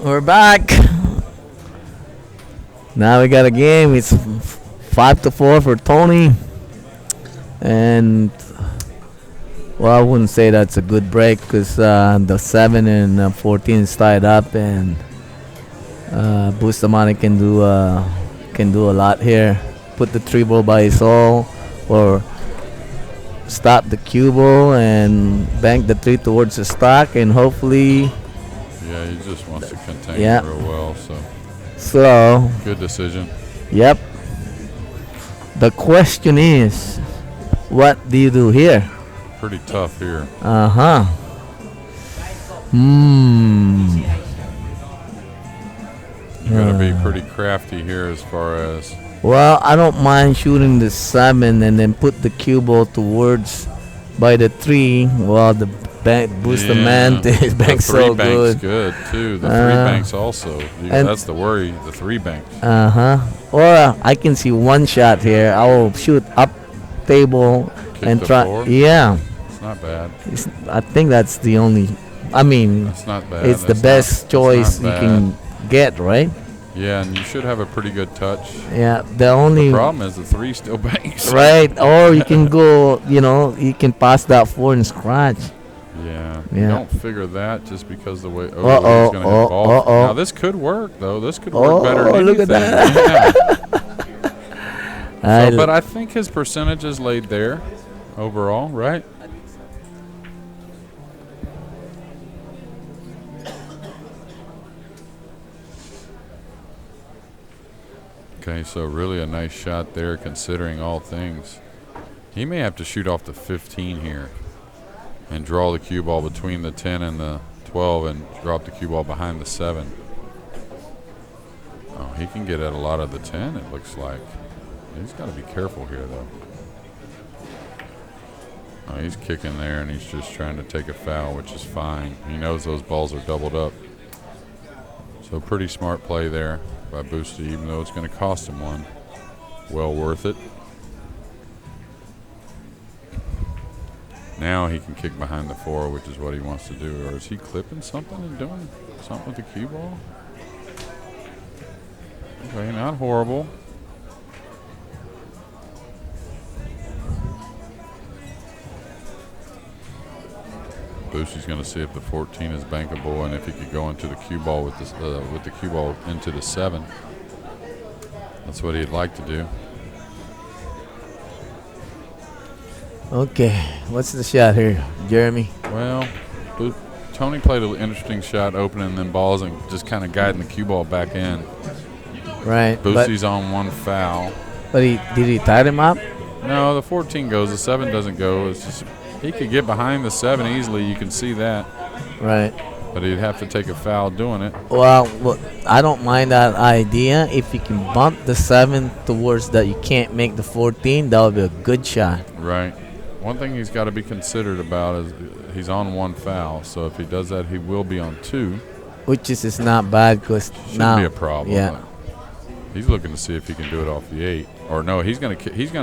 We're back. Now we got a game. It's 5-4 for Tony, and well, I wouldn't say that's a good break because the 7 and 14 is tied up, and Bustamante can do a lot here. Put the 3 ball by his all, or stop the cue ball and bank the 3 towards the stock, and hopefully. Yeah, he just wants to contain Yeah. real well, so So, good decision. yep. The question is, what do you do here? Pretty tough here. Uh-huh. Hmm. You got to be pretty crafty here as far as Well, I don't mind shooting the 7 and then put the cue ball towards by the 3 while the Bustamante is back so banks good. too. The 3 banks also. and- That's the worry. The 3 banks. Uh-huh. Or I can see one shot here. I will shoot up table Kick and the try. floor? Yeah. It's not bad. I think that's the only. I mean, That's not bad. it's the That's best not choice you bad. can get, right? Yeah, and you should have a pretty good touch. Yeah. The only. The problem is the 3 still banks. Right. Or you can go. You can pass that 4 and scratch. Yeah. Yeah. You don't figure that just because the way. Uh-oh, He's going to hit ball. uh-oh. Now this could work though. This could work better than look at anything. that. Yeah. But I think his percentage is laid there overall, right? Okay, so really a nice shot there considering all things. He may have to shoot off the 15 here and draw the cue ball between the 10 and the 12 and drop the cue ball behind the 7. Oh, he can get at a lot of the 10, it looks like. He's got to be careful here, though. Oh, he's kicking there, and he's just trying to take a foul, which is fine. He knows those balls are doubled up. So pretty smart play there by Boosty, even though it's going to cost him one. Well worth it. Now he can kick behind the 4, which is what he wants to do. Or is he clipping something and doing something with the cue ball? Okay, not horrible. Boosty's going to see if the 14 is bankable and if he could go into the cue ball with the cue ball into the 7. That's what he'd like to do. Okay, what's the shot here, Jeremy? Well, Tony played an interesting shot opening them balls and just kind of guiding the cue ball back in. Right. Boosty's on 1 foul. But did he tie him up? No, the 14 goes. The 7 doesn't go. It's just he could get behind the 7 easily. You can see that. Right. But he'd have to take a foul doing it. Well, I don't mind that idea. If you can bump the 7 towards that, you can't make the 14. That would be a good shot. Right. One thing he's got to be considered about is he's on 1 foul. So if he does that, he will be on 2. Which is not bad because now. Shouldn't be a problem. Yeah. He's looking to see if he can do it off the 8. Or no, he's gonna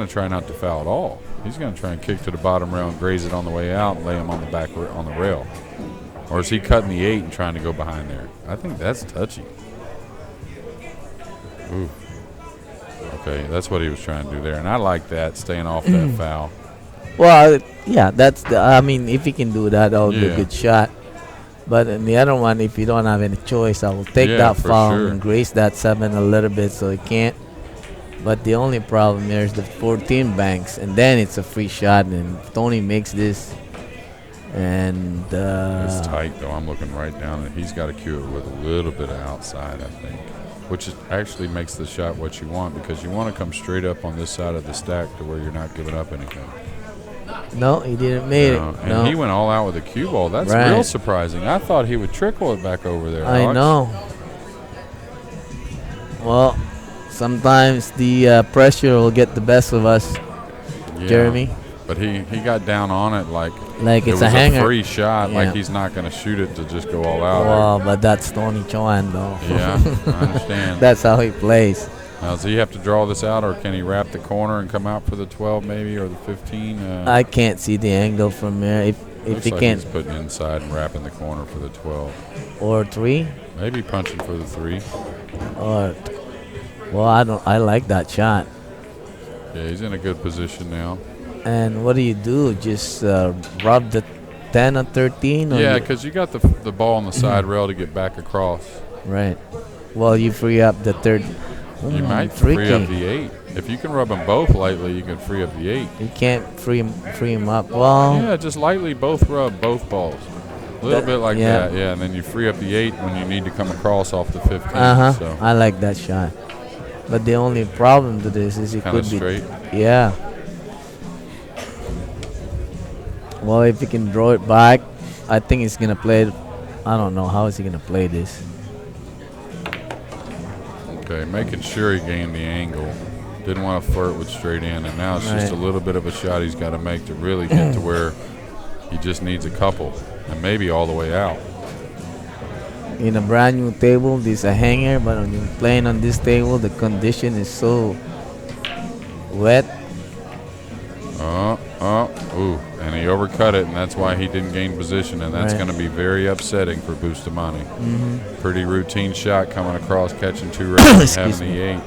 try not to foul at all. He's gonna try and kick to the bottom rail and graze it on the way out and lay him on the back on the rail. Or is he cutting the 8 and trying to go behind there? I think that's touchy. Ooh. Okay, that's what he was trying to do there, and I like that, staying off that foul. Well, yeah, I mean, if he can do that, that would be a good shot. But in the other one, if you don't have any choice, I will take that foul and graze that 7 a little bit so he can't. But the only problem here is the 14 banks, and then it's a free shot, and if Tony makes this, and it's tight though. I'm looking right down, and he's got to cue it with a little bit of outside, I think, which actually makes the shot what you want because you want to come straight up on this side of the stack to where you're not giving up anything. No, he didn't make it. And No. he went all out with a cue ball. That's real surprising. I thought he would trickle it back over there. I know. Well, sometimes the pressure will get the best of us, Jeremy. But he got down on it like it's it a was hanger. a free shot. Like he's not going to shoot it to just go all out. Well, but that's Tony Chohan, though. Yeah, I understand. That's how he plays. Now, does he have to draw this out, or can he wrap the corner and come out for the 12 maybe, or the 15? I can't see the angle from there. If he like can't. He's putting inside and wrapping the corner for the 12. Or 3. Maybe punching for the 3. I like that shot. Yeah, he's in a good position now. And what do? Just rub the 10 or 13? Or Yeah, because you got the ball on the side rail to get back across. Right. Well, you free up the third. You might free up the 8. If you can rub them both lightly, you can free up the 8. You can't free him up. Well, yeah, just lightly both rub both balls. A little bit like that, yeah. And then you free up the 8 when you need to come across off the 15. So. I like that shot. But the only problem to this is it Kinda could be straight. Yeah. Well, if he can draw it back, I think he's gonna play it. I don't know how is he gonna play this. Okay, making sure he gained the angle. Didn't want to flirt with straight in, and now it's just a little bit of a shot he's got to make to really get to where he just needs a couple, and maybe all the way out. In a brand new table, this is a hanger, but when you're playing on this table, the condition is so wet. Ooh, and he overcut it, and that's why he didn't gain position, and that's going to be very upsetting for Bustamante. Pretty routine shot coming across, catching 2 rounds, and having the 8.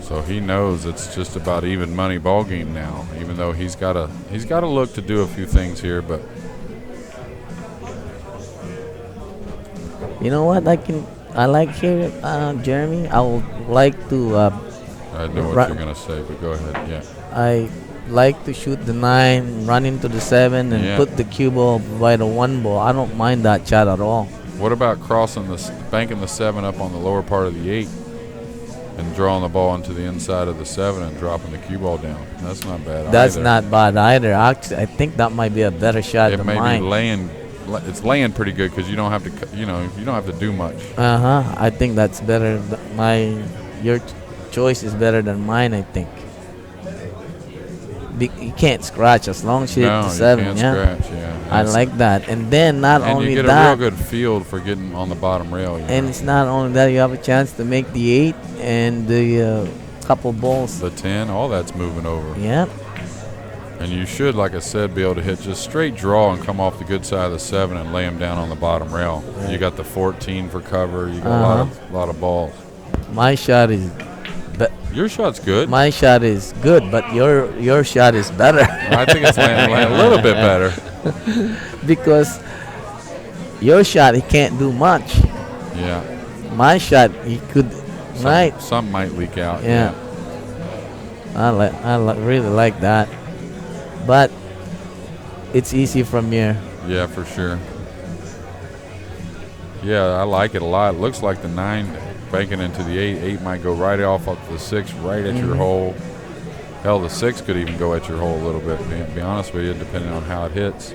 So he knows it's just about even money ball game now, even though he's got to look to do a few things here, but you know what? I like here, Jeremy. I would like to. I know what you're gonna say, but go ahead. Yeah. I like to shoot the 9, run into the 7, and put the cue ball by the 1 ball. I don't mind that shot at all. What about banking the 7 up on the lower part of the 8 and drawing the ball into the inside of the 7 and dropping the cue ball down? That's not bad. That's not bad either. Actually, I think that might be a better shot than mine. It may be it's laying pretty good because you don't have to, you don't have to do much. I think that's better. Your choice is better than mine, I think. You can't scratch as long as you hit the 7. You can't scratch, I like that. And then only you get that, a real good field for getting on the bottom rail. And it's not only that, you have a chance to make the 8 and the couple balls. The 10, all that's moving over. Yep. And you should, like I said, be able to hit just straight draw and come off the good side of the 7 and lay them down on the bottom rail. Right. You got the 14 for cover. You got a lot of balls. My shot is. Your shot's good. My shot is good, but your shot is better. I think it's landing a little bit better. Because your shot, he can't do much. Yeah. My shot, he could. Some might leak out. Yeah. I really like that. But it's easy from here. Yeah, for sure. Yeah, I like it a lot. It looks like the 9 banking into the 8. 8 might go right off up the 6, right at your hole. Hell, the 6 could even go at your hole a little bit, to be honest with you, depending on how it hits.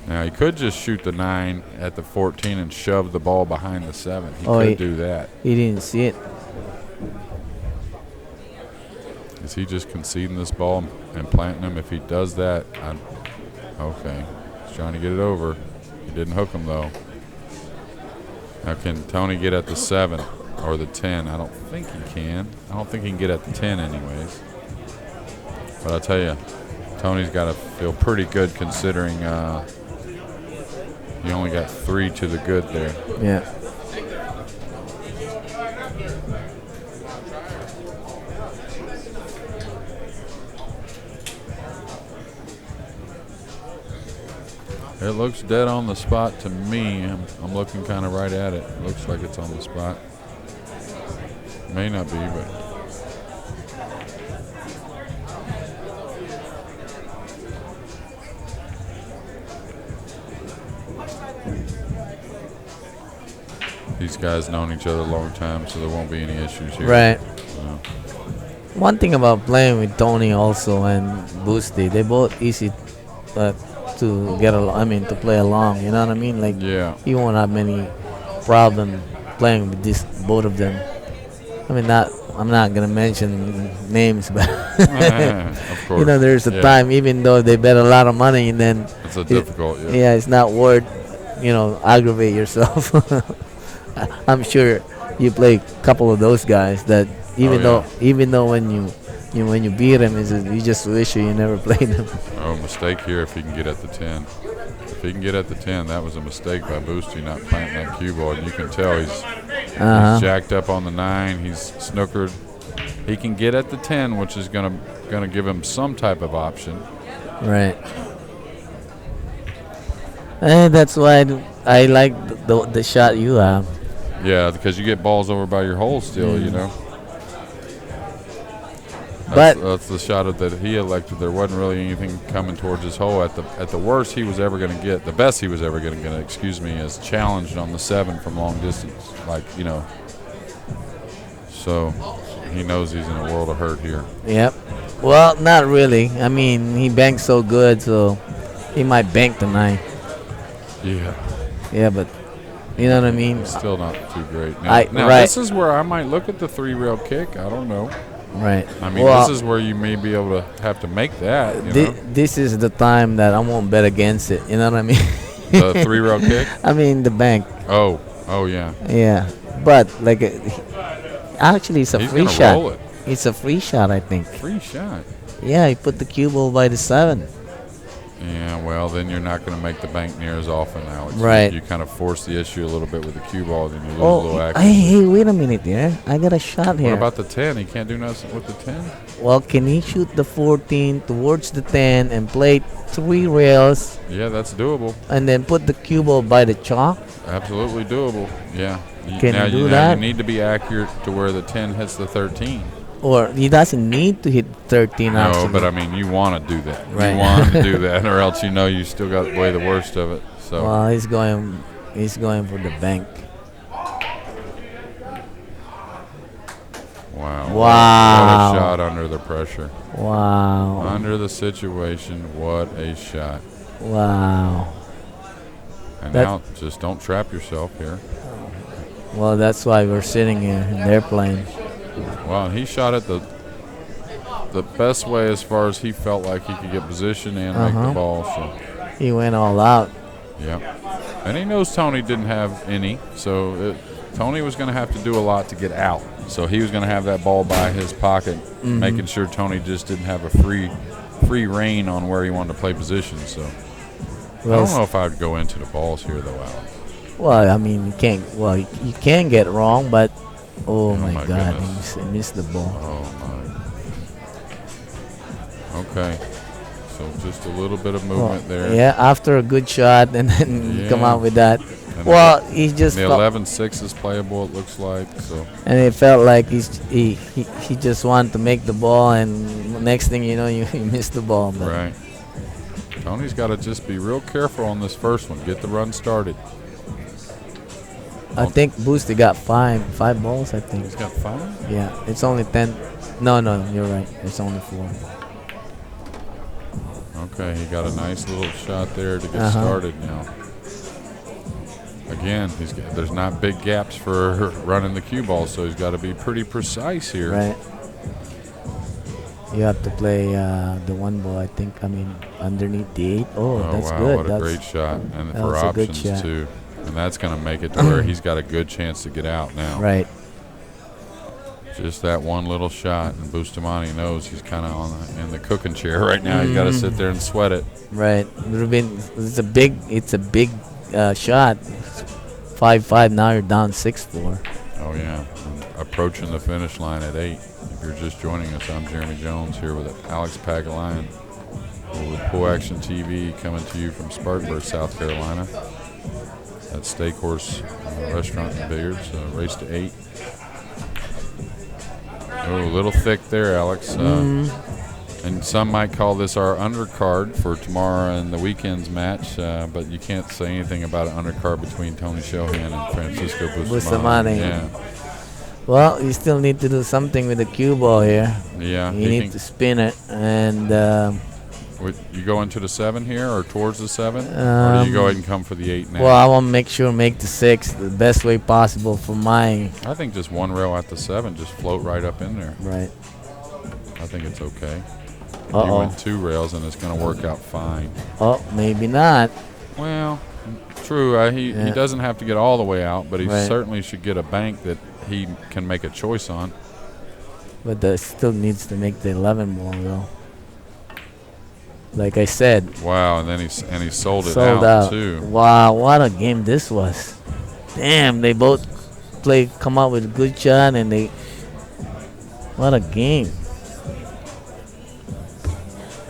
Now, he could just shoot the 9 at the 14 and shove the ball behind the 7. He could do that. He didn't see it. Is he just conceding this ball and planting him? If he does that, okay. He's trying to get it over. He didn't hook him, though. Now, can Tony get at the 7 or the 10? I don't think he can. I don't think he can get at the 10 anyways. But I'll tell you, Tony's got to feel pretty good considering he only got 3 to the good there. Yeah. It looks dead on the spot to me. I'm looking kind of right at it. Looks like it's on the spot. May not be, but. These guys known each other a long time, so there won't be any issues here. Right. One thing about playing with Tony also and Boosty, they both easy uh, to get along. I mean, to play along. You know what I mean? Like Yeah. you won't have many problem playing with this both of them. I mean, not. I'm not gonna mention names, but Of course. there's a Yeah. time even though they bet a lot of money, and then It's a difficult. Yeah. yeah, it's not worth aggravate yourself. I'm sure you play a couple of those guys that Oh, yeah. even though when you beat them, you just wish you never played them. Oh, mistake here if he can get at the 10. If he can get at the 10, that was a mistake by Boosty not planting that cue ball. And you can tell he's jacked up on the 9. He's snookered. He can get at the 10, which is gonna give him some type of option. Right. And that's why I like the shot you have. Yeah, because you get balls over by your hole still, you know. That's the shot that he elected. There wasn't really anything coming towards his hole. At the worst he was ever going to get, the best he was ever going to get, is challenged on the 7 from long distance. So he knows he's in a world of hurt here. Yep. Well, not really. I mean, he banked so good, so he might bank the 9. Yeah. Yeah, but you know what I mean? Still not too great. Now right. This is where I might look at the 3-rail kick. I don't know. Right. I mean, this is where you may be able to have to make that. This is the time that I won't bet against it. You know what I mean? The 3-rail kick? I mean, the bank. Oh, yeah. Yeah. But, actually, it's a He's free gonna shot. roll it. It's a free shot, I think. Free shot. Yeah, he put the cue ball by the 7. Yeah, well, then you're not going to make the bank near as often, Alex. Right. You kind of force the issue a little bit with the cue ball, then you lose a little accuracy. Hey, wait a minute here. I got a shot here. What about the 10? He can't do nothing with the 10? Well, can he shoot the 14 towards the 10 and play 3 rails Yeah, that's doable. and then put the cue ball by the chalk? Absolutely doable. Yeah. Can now he do now that? you need to be accurate to where the 10 hits the 13. Or he doesn't need to hit 13 No, actually. but I mean, you want to do that. Right. You want to do that, or else you still got way the worst of it. So. Well, he's going for the bank. Wow. Wow. What a shot under the pressure. Wow. Under the situation, what a shot. Wow. And now, just don't trap yourself here. Well, that's why we're sitting here and they're playing. Well, he shot it the best way as far as he felt like he could get position and make the ball. So. He went all out. Yeah. And he knows Tony didn't have any, so Tony was going to have to do a lot to get out. So he was going to have that ball by his pocket, making sure Tony just didn't have a free reign on where he wanted to play position. So I don't know if I'd go into the balls here, though, Alex. Well, I mean, you can't. Well, you can get wrong, but oh my God, he missed the ball. Oh my. Okay. So just a little bit of movement there. Yeah, after a good shot, and then you come out with that. And well, he just the 11-6 is playable. It looks like so. And it felt like he just wanted to make the ball, and next thing you know, you missed the ball. But Right. Tony's got to just be real careful on this first one. Get the run started. I think Boosty got five balls. I think He's got 5. Yeah, it's only 10. No, you're right. It's only 4. Okay, he got a nice little shot there to get started now. Again, there's not big gaps for running the cue ball, so he's got to be pretty precise here. Right. You have to play the 1 ball. I think. I mean, underneath the 8. Oh, that's wow, good. What a great shot, and for was a good options shot. too. And that's going to make it to where he's got a good chance to get out now. Right. Just that one little shot, and Bustamante knows he's kind of in the cooking chair right now. He's got to sit there and sweat it. Right. It's a big shot. 5-5. Now you're down 6-4. Oh yeah, and approaching the finish line at 8. If you're just joining us, I'm Jeremy Jones here with Alex Pagulayan with Pool Action TV, coming to you from Spartanburg, South Carolina. At Steak Horse Restaurant and Billiards, race to 8. Oh, a little thick there, Alex. And some might call this our undercard for tomorrow and the weekend's match, but you can't say anything about an undercard between Tony Chohan and Francisco Bustamante. Bustamante. Yeah. Well, you still need to do something with the cue ball here. Yeah. You need to spin it, and You go into the 7 here or towards the 7? Or do you go ahead and come for the 8 now? well, I want to make the 6 the best way possible for my. I think just one rail at the 7, just float right up in there. Right. I think it's okay. You Uh-oh. went 2 rails and it's going to work out fine. Oh, maybe not. Well, true. He doesn't have to get all the way out, but he Right. certainly should get a bank that he can make a choice on. But that still needs to make the 11 ball, though. Like I said, Wow, and then he sold it sold out out. too. Wow, what a game this was. Damn, they both come out with a good shot, and what a game.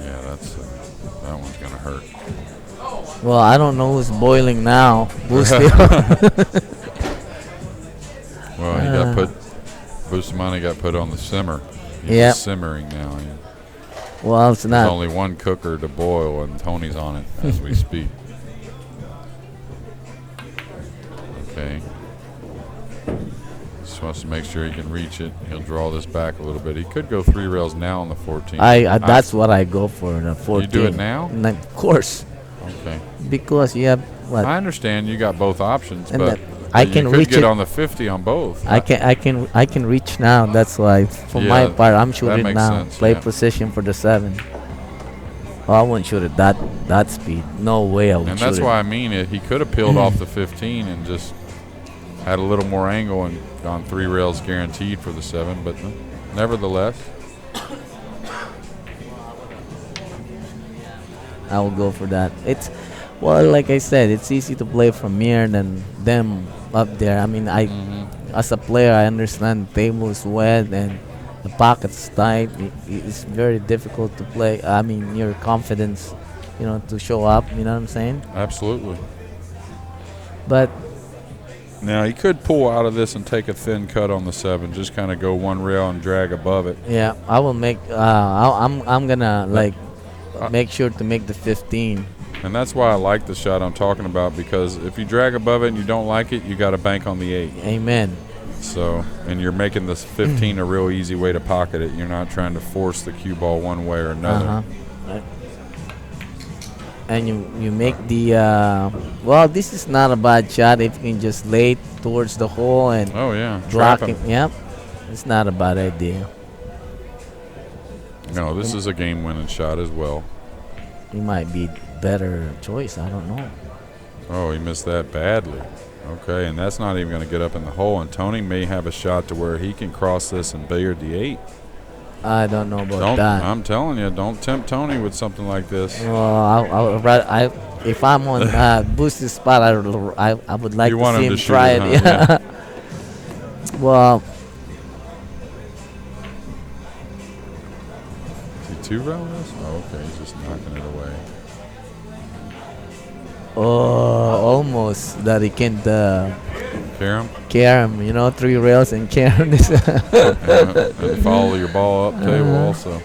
Yeah, that one's gonna hurt. Well, I don't know who's boiling now. Well, he got Bustamante got put on the simmer. He's Yep. simmering now. Well, it's There's not. only one cooker to boil, and Tony's on it as we speak. Okay. Just wants to make sure he can reach it. He'll draw this back a little bit. He could go 3 rails now on the 14. That's what I go for, the 14. You do it now? And of course, Okay. because you have what? I understand you got both options, And but I you can could reach get it. on the 50 on both. I can reach now. That's why, for Yeah, my part, I'm that shooting makes now. sense, Play yeah. position for the 7. Oh, I wouldn't shoot at that speed. No way I would And shoot that's it. why I mean it. He could have peeled off the 15 and just had a little more angle and gone 3 rails guaranteed for the 7, but nevertheless. I will go for that. Well, like I said, it's easy to play from here than them up there. I mean, as a player, I understand the table is wet and the pocket's tight. It's very difficult to play. I mean, your confidence, to show up. You know what I'm saying? Absolutely. But Now, he could pull out of this and take a thin cut on the 7, just kind of go 1 rail and drag above it. yeah, I will make. I'm gonna make sure to make the 15. And that's why I like the shot I'm talking about, because if you drag above it and you don't like it, you got to bank on the 8. Amen. So, and you're making this 15 a real easy way to pocket it. You're not trying to force the cue ball one way or another. Right. And you make the well, this is not a bad shot if you can just lay it towards the hole and Oh, yeah. block Trap it. him. Yep, it's not a bad idea. No, this is a game-winning shot as well. He might be better choice. I don't know. Oh, he missed that badly. Okay, and that's not even going to get up in the hole. And Tony may have a shot to where he can cross this and billiard the 8. I don't know about that. I'm telling you, don't tempt Tony with something like this. Well, if I'm on Boost's spot, I would like You to want see him him to shoot try it, it. huh? Yeah. Well, Is he 2 rail this? Oh, okay, he's just knocking it away. almost that he can't Karam? carry him. 3 rails and carry him. And follow your ball up table also.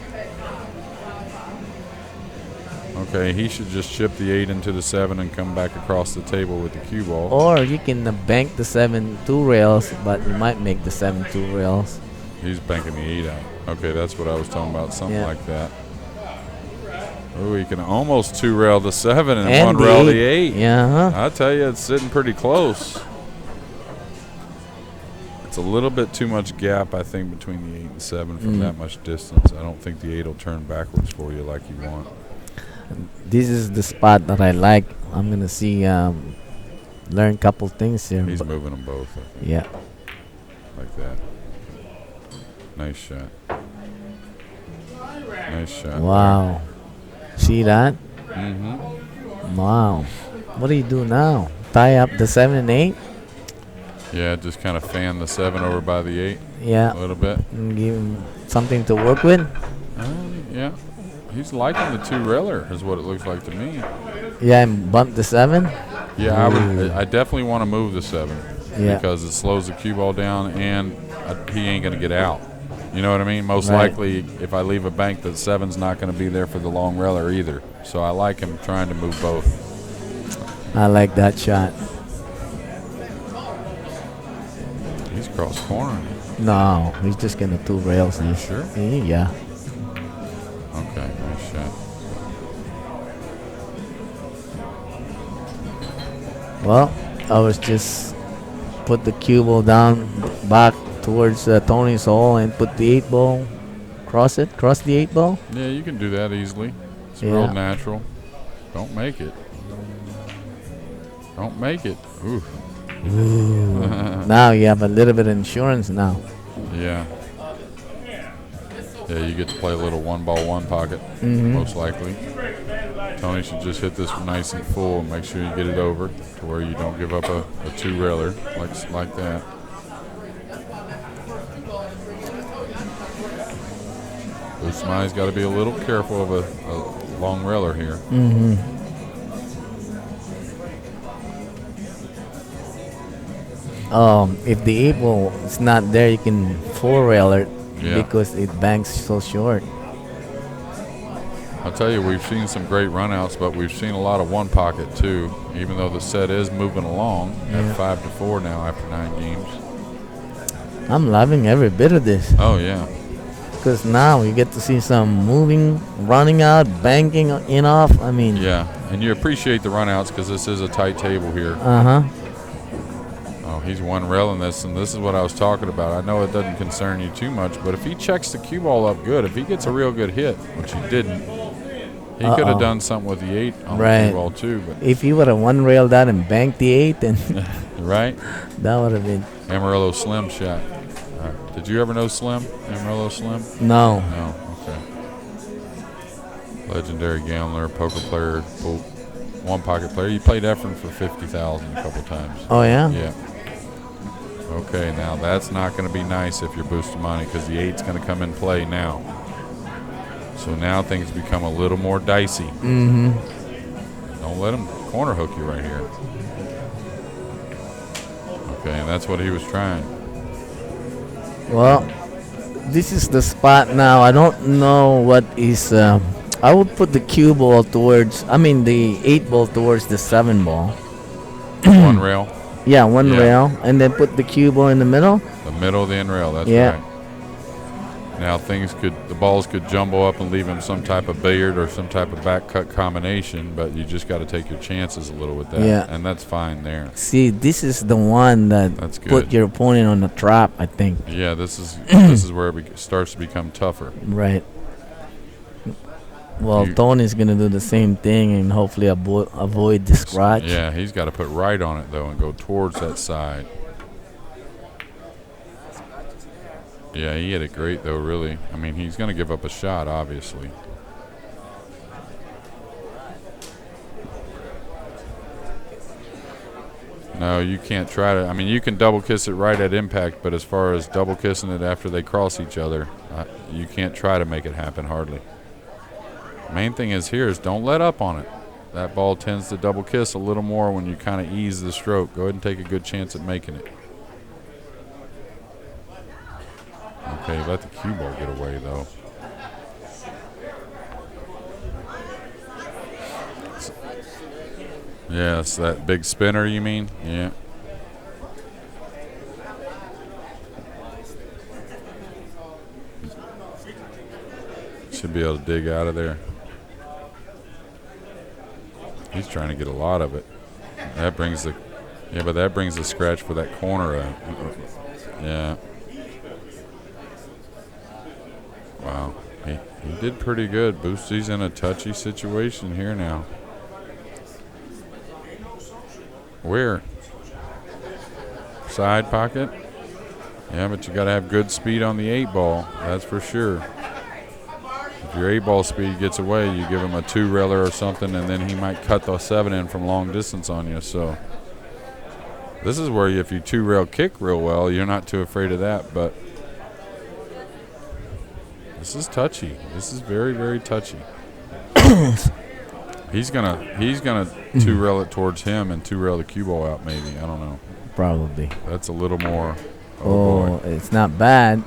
Okay, he should just chip the 8 into the 7 and come back across the table with the cue ball. Or you can bank the 7 2 rails, but you might make the 7 2 rails. He's banking the 8 out. Okay, that's what I was talking about, something Yeah. like that. Oh, he can almost 2 rail the 7 and 1 the rail the 8. Yeah. I tell you, it's sitting pretty close. It's a little bit too much gap, I think, between the 8 and 7 from that much distance. I don't think the 8 will turn backwards for you like you want. This is the spot that I like. I'm gonna see learn a couple things here. He's but- moving them both, I think, Yeah. like that. Nice shot. Nice shot. Wow. See that? Mm-hmm. Wow. What do you do now? Tie up the 7 and 8? Yeah, just kind of fan the 7 over by the 8 Yeah. a little bit. And give him something to work with? Yeah. He's liking the 2 railer, is what it looks like to me. Yeah, and bump the 7? Yeah, Ooh. I definitely want to move the 7 Yeah. because it slows the cue ball down and he ain't going to get out. You know what I mean? Most Right. likely, if I leave a bank, the 7's not going to be there for the long railer either. So I like him trying to move both. I like that shot. He's cross corner. No, he's just gonna 2 rails. You sure? Yeah. Okay, nice shot. Well, I was just put the cue ball down back towards Tony's hole and put the 8 ball, cross the 8 ball. Yeah, you can do that easily. It's Yeah. real natural. Don't make it. Don't make it. Ooh. Ooh. Now you have a little bit of insurance now. Yeah. Yeah, you get to play a little 1-ball 1 pocket, most likely. Tony should just hit this nice and full and make sure you get it over to where you don't give up a 2-railer like that. Bustamante's got to be a little careful of a long railer here. If the 8 ball is not there, you can 4 rail it Yeah. because it banks so short. I'll tell you, we've seen some great runouts, but we've seen a lot of 1 pocket too, even though the set is moving along at 5-4 now after 9 games. I'm loving every bit of this Oh, yeah. because now you get to see some moving, running out, banking in off. I mean, Yeah, and you appreciate the runouts because this is a tight table here. Oh, he's 1-railing this, and this is what I was talking about. I know it doesn't concern you too much, but if he checks the cue ball up good, if he gets a real good hit, which he didn't, he could have done something with the 8 on the cue ball too. But if he would have 1 rail that and banked the 8, then right, that would have been Amarillo Slim shot. Did you ever know Slim? Amarillo Slim? no. No. Okay. Legendary gambler, poker player, 1 pocket player. You played Efren for 50,000 a couple times. Oh yeah. Yeah. Okay, now that's not going to be nice if you're Bustamante because the 8's going to come in play now. So now things become a little more dicey. Don't let him corner hook you right here. Okay, and that's what he was trying. Well, this is the spot now. I don't know what is. I would put the cue ball towards. I mean the 8 ball towards the 7 ball. 1 rail. Yeah, 1 Yeah. rail, and then put the cue ball in the middle. The middle of the end rail, that's Yeah. right. Now the balls could jumble up and leave him some type of billiard or some type of back cut combination, but you just got to take your chances a little with that. Yeah. And that's fine there. See, this is the one that That's good. put your opponent on the trap. I think. Yeah, this is where it starts to become tougher. Right. Well, Tony's gonna do the same thing and hopefully avoid the scratch. Yeah, he's got to put right on it though and go towards that side. Yeah, he hit it great though, really. I mean, he's going to give up a shot, obviously. No, you can't try to. I mean, you can double kiss it right at impact, but as far as double kissing it after they cross each other, you can't try to make it happen hardly. Main thing is here is don't let up on it. That ball tends to double kiss a little more when you kind of ease the stroke. Go ahead and take a good chance at making it. Okay, let the cue ball get away, though. Yes, that big spinner, you mean? Yeah. Should be able to dig out of there. He's trying to get a lot of it. That brings the, yeah, but that brings the scratch for that corner out. Yeah. Wow, he did pretty good. Boostie's in a touchy situation here now. Where? Side pocket? Yeah, but you got to have good speed on the 8 ball. That's for sure. If your 8 ball speed gets away, you give him a 2-railer or something, and then he might cut the 7 in from long distance on you. So this is where if you 2-rail kick real well, you're not too afraid of that. But this is touchy. This is very, very touchy. He's gonna 2-rail it towards him and 2-rail the cue ball out. Maybe, I don't know. Probably. That's a little more. Oh, boy. It's not bad.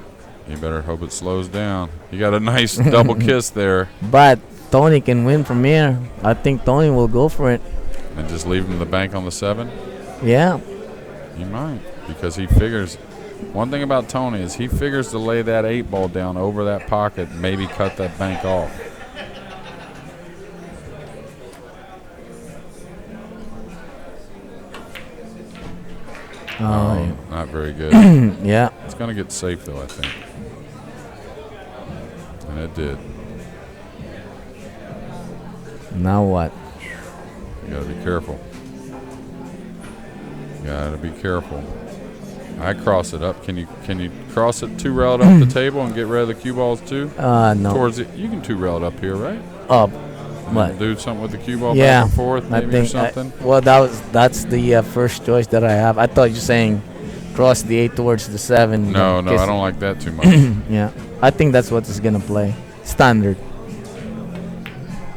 You better hope it slows down. You got a nice double kiss there. But Tony can win from here. I think Tony will go for it. And just leave him the bank on the 7? Yeah. He might, because he figures One thing about Tony is he figures to lay that 8 ball down over that pocket, maybe cut that bank off. Oh, not very good. Yeah. It's going to get safe, though, I think. And it did. Now what? You got to be careful. Got to be careful. I cross it up. Can you cross it 2 rail up the table and get rid of the cue balls too? No. Towards it, you can 2 rail it up here, right? Up. What? Do something with the cue ball yeah, back and forth, maybe or something. That's the first choice that I have. I thought you were saying cross the 8 towards the 7. No, I don't like that too much. Yeah, I think that's what it's gonna play. Standard.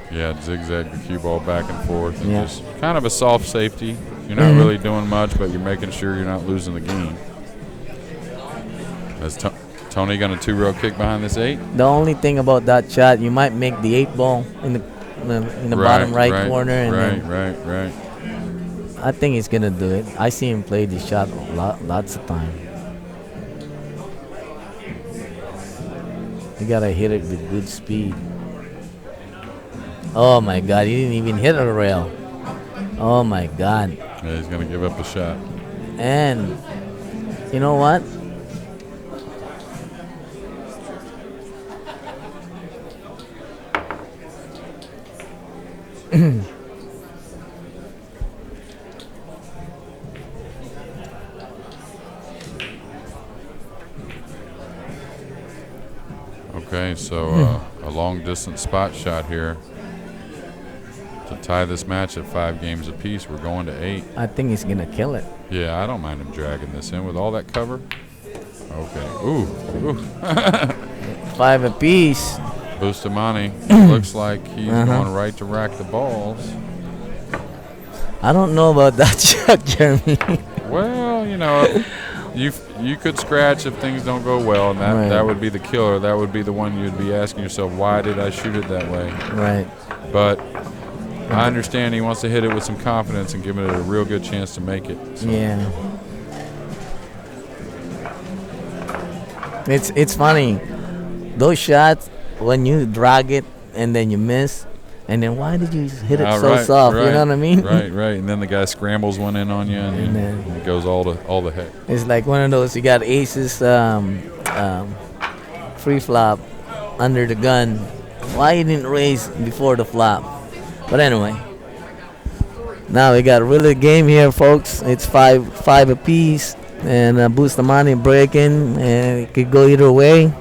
Yeah, zigzag the cue ball back and forth, and just kind of a soft safety. You're not really doing much, but you're making sure you're not losing the game. Is Tony going to 2-rail kick behind this 8? The only thing about that shot, you might make the 8 ball in the bottom right corner. And right. I think he's gonna do it. I see him play this shot lots of time. You gotta hit it with good speed. Oh my God! He didn't even hit a rail. Oh my God! Yeah, he's gonna give up a shot. And you know what? Okay, so a long-distance spot shot here to tie this match at 5 games apiece. We're going to 8. I think he's gonna kill it. Yeah, I don't mind him dragging this in with all that cover. Okay. Ooh. 5 apiece. Bustamante looks like he's going right to rack the balls. I don't know about that shot, Jeremy. Well, you know, you could scratch if things don't go well, and that would be the killer. That would be the one you'd be asking yourself, why did I shoot it that way? Right. But I understand he wants to hit it with some confidence and give it a real good chance to make it. So. Yeah. It's funny. Those shots, when you drag it and then you miss, and then why did you hit it so soft? Right, you know what I mean? Right. And then the guy scrambles one in on you, and then it goes all the heck. It's like one of those, you got aces free flop under the gun. Why you didn't raise before the flop? But anyway, now we got a really game here, folks. It's 5 apiece, and Bustamante breaking, and it could go either way.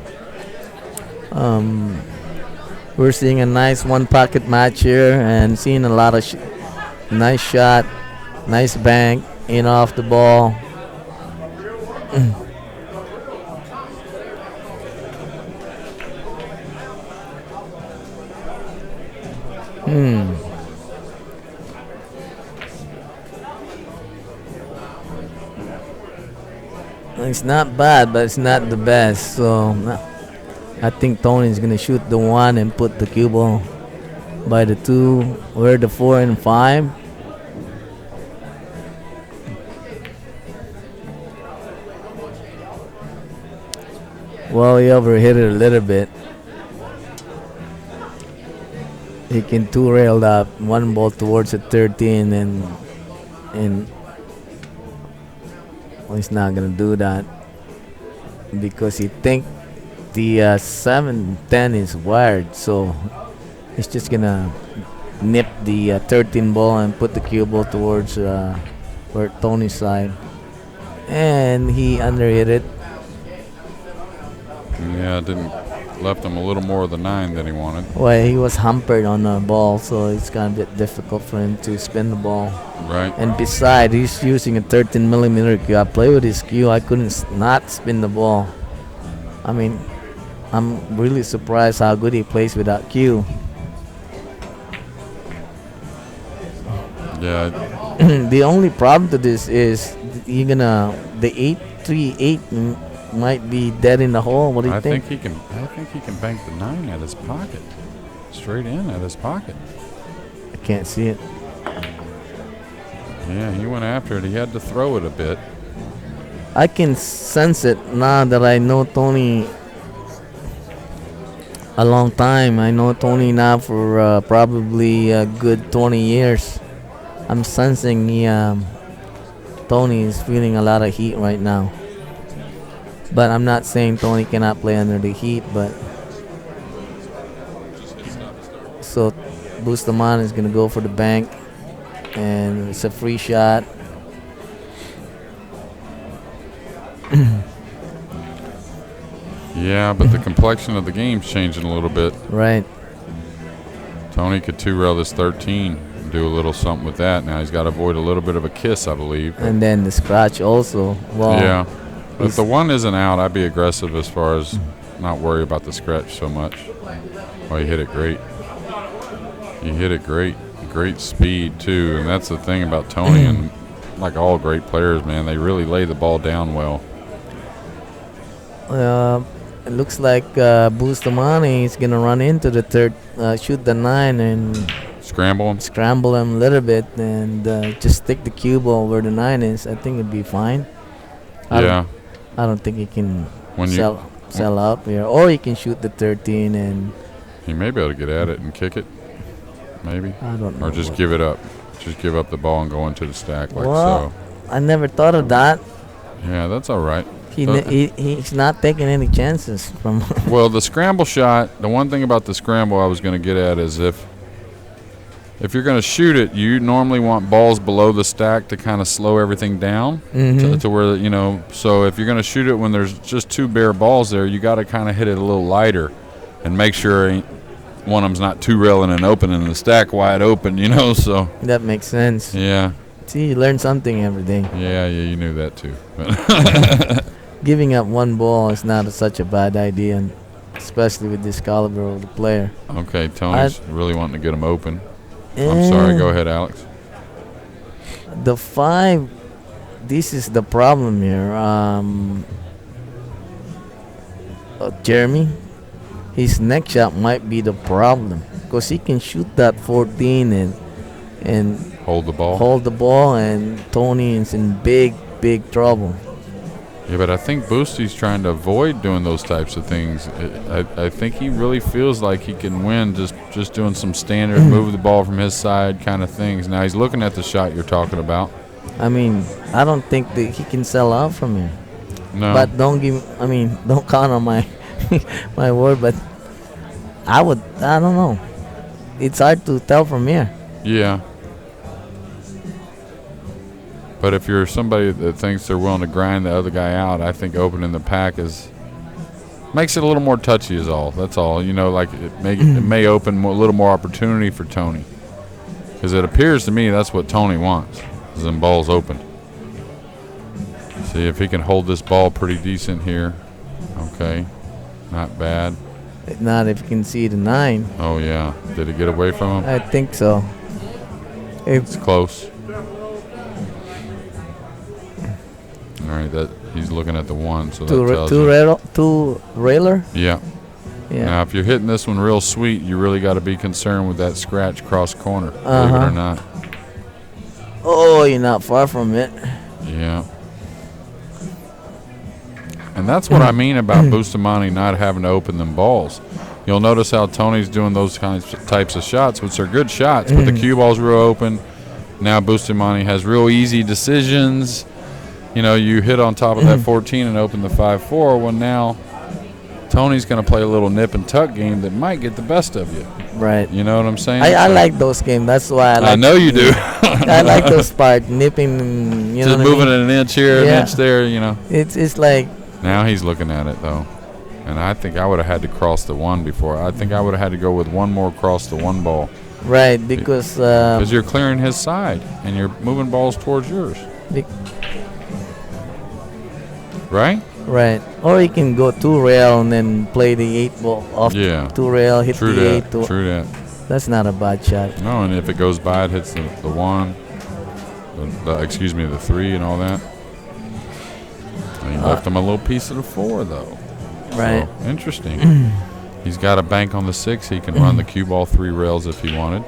We're seeing a nice one-pocket match here, and seeing a lot of nice shot, nice bank, in off the ball. It's not bad, but it's not the best. So I think Tony's gonna shoot the 1 and put the cue ball by the 2. We're the 4 and 5. Well, he overhit it a little bit. He can 2-rail that 1 ball towards the 13, and well, he's not gonna do that because he think the 7-10 is wired, so he's just gonna nip the 13 ball and put the cue ball towards where Tony's side, and he underhit it. Yeah, left him a little more of the 9 than he wanted. Well, he was hampered on the ball, so it's kind of a bit difficult for him to spin the ball. Right. And besides, he's using a 13 millimeter cue. I play with his cue. I couldn't not spin the ball. I mean, I'm really surprised how good he plays with that cue. Yeah. The only problem to this is the 8-3-8 might be dead in the hole. What do you think? I think he can bank the 9 at his pocket, straight in at his pocket. I can't see it. Yeah, he went after it. He had to throw it a bit. I can sense it now that I know Tony a long time. I know Tony now for probably a good 20 years. I'm sensing Tony is feeling a lot of heat right now. But I'm not saying Tony cannot play under the heat. But so Bustamante is gonna go for the bank, and it's a free shot. Yeah, but the complexion of the game's changing a little bit. Right. Tony could two-rail this 13 and do a little something with that. Now he's got to avoid a little bit of a kiss, I believe. And then the scratch also. Well, yeah. But if the one isn't out, I'd be aggressive as far as not worry about the scratch so much. Oh, he hit it great. He hit it great. Great speed, too. And that's the thing about Tony and like all great players, man. They really lay the ball down well. It looks like Bustamante is going to run into the third, shoot the 9 and scramble him a little bit and just stick the cue ball where the 9 is. I think it'd be fine. I don't think he can sell up here. Or he can shoot the 13 and... He may be able to get at it and kick it, maybe. I don't know. Or just give it up. Just give up the ball and go into the stack like well, so. I never thought of that. Yeah, that's all right. He's not taking any chances from. Well, the scramble shot. The one thing about the scramble I was going to get at is if you're going to shoot it, you normally want balls below the stack to kind of slow everything down to where So if you're going to shoot it when there's just two bare balls there, you got to kind of hit it a little lighter, and make sure one of them's not two railing and open and the stack wide open. So that makes sense. Yeah. See, you learn something every day. Yeah, you knew that too. Giving up one ball is not such a bad idea, and especially with this caliber of the player. Okay, Tony's really wanting to get him open. I'm sorry. Go ahead, Alex. The 5, this is the problem here. Jeremy, his next shot might be the problem because he can shoot that 14 and hold the ball, and Tony is in big trouble. Yeah, but I think Boosty's trying to avoid doing those types of things. I think he really feels like he can win just doing some standard move the ball from his side kind of things. Now he's looking at the shot you're talking about. I mean, I don't think that he can sell out from here. No. But don't count on my my word, but I don't know. It's hard to tell from here. Yeah. But if you're somebody that thinks they're willing to grind the other guy out, I think opening the pack makes it a little more touchy is all. That's all. Like it may open a little more opportunity for Tony. Because it appears to me that's what Tony wants, is them balls open. See if he can hold this ball pretty decent here. Okay. Not bad. Not if you can see the 9. Oh, yeah. Did it get away from him? I think so. It's close. All right, he's looking at the 1, so that tells you. Two railer? Yeah. Now, if you're hitting this one real sweet, you really got to be concerned with that scratch cross corner, believe it or not. Oh, you're not far from it. Yeah. And that's what I mean about Bustamante not having to open them balls. You'll notice how Tony's doing those types of shots, which are good shots, but the cue ball's real open. Now Bustamante has real easy decisions. You hit on top of that 14 and open the 5-4. Well, now Tony's going to play a little nip and tuck game that might get the best of you. Right. You know what I'm saying? I like those games. That's why I like. I know you do. I like those parts, nipping. Just moving it an inch here, an inch there. It's like. Now he's looking at it though, and I think I would have had to cross the 1 before. I think I would have had to go with one more cross the 1 ball. Right, because you're clearing his side and you're moving balls towards yours. Right? Right. Or you can go 2 rail and then play the 8 ball off 2 rail, hit the 8. True that. That's not a bad shot. No, and if it goes by, it hits the 1, the 3 and all that. And he left him a little piece of the 4, though. Right. So, interesting. He's got a bank on the 6. He can run the cue ball 3 rails if he wanted.